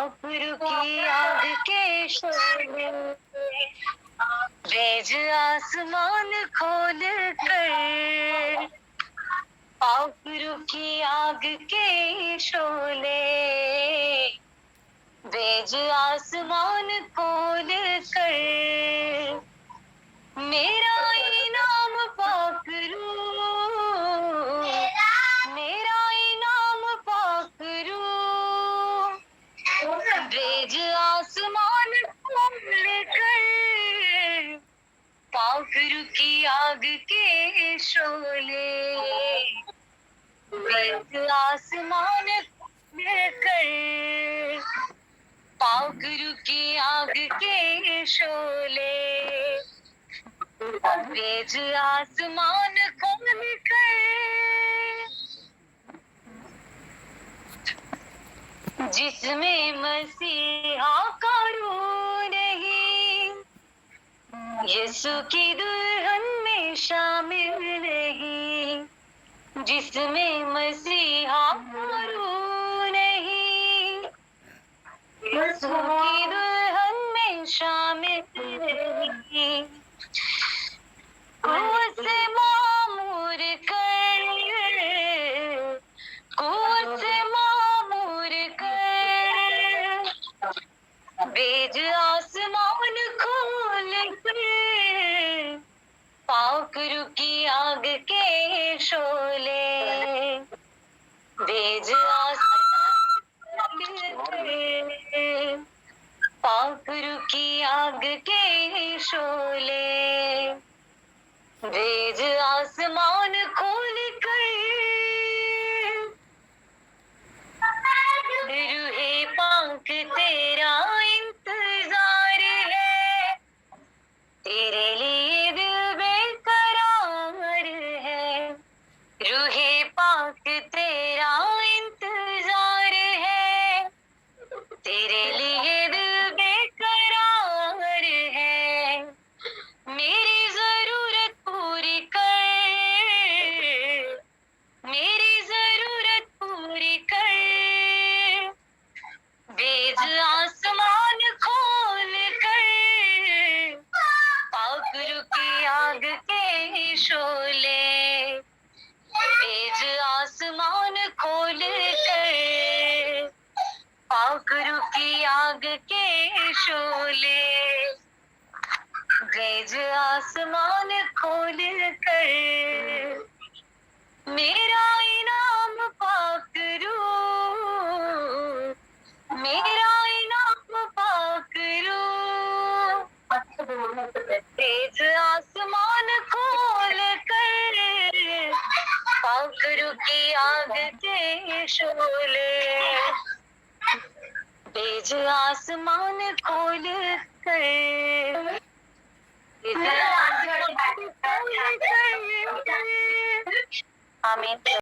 पाखरू की आग के शोले, रेज आसमान खोल कर। पाखरू की आग के शोले, रेज आसमान खोल कर। मेरा इनाम पाखरू, मेरा इनाम पाखरू, रेज आसमान खोल कर। पाखरू की आग के शोले, रेज आसमान खोल कर। पाखरू की आग के शोले, रेज आसमान खोल कर। जिसमें मसीहा का रूह नहीं, यीशु की दुल्हन में शामिल नहीं। जिसमें मसीहा का रूह नहीं, यीशु की दुल्हन में शामिल नहीं। कुछ से मामूर कर, कुछ से मामूर कर। बेज आसमान खोल कर। पाखरू की आग के शोले, बेज आसमान खोल कर। पाखरू की आग के शोले, रेज आसमान खोल कर। रूहे पाक तेरा इंतजार है, तेरे लिए दिल बेकरार है। रूहे पाक तेरा इंतजार है, तेरे लिए दिल बेकरार है। मेरी जरूरत पूरी कर, मेरी जरूरत पूरी कर। बेज आसमान खोल कर। पाखरू की आग के शोले, बेज आसमान खोल कर। पाखरू की आग के शोले, रेज आसमान खोल कर। मेरा इनाम पाखरू, मेरा इनाम पाखरू, रेज आसमान खोल कर। पाखरू की आग के शोले, बेज आसमान खोल कर। आमीन।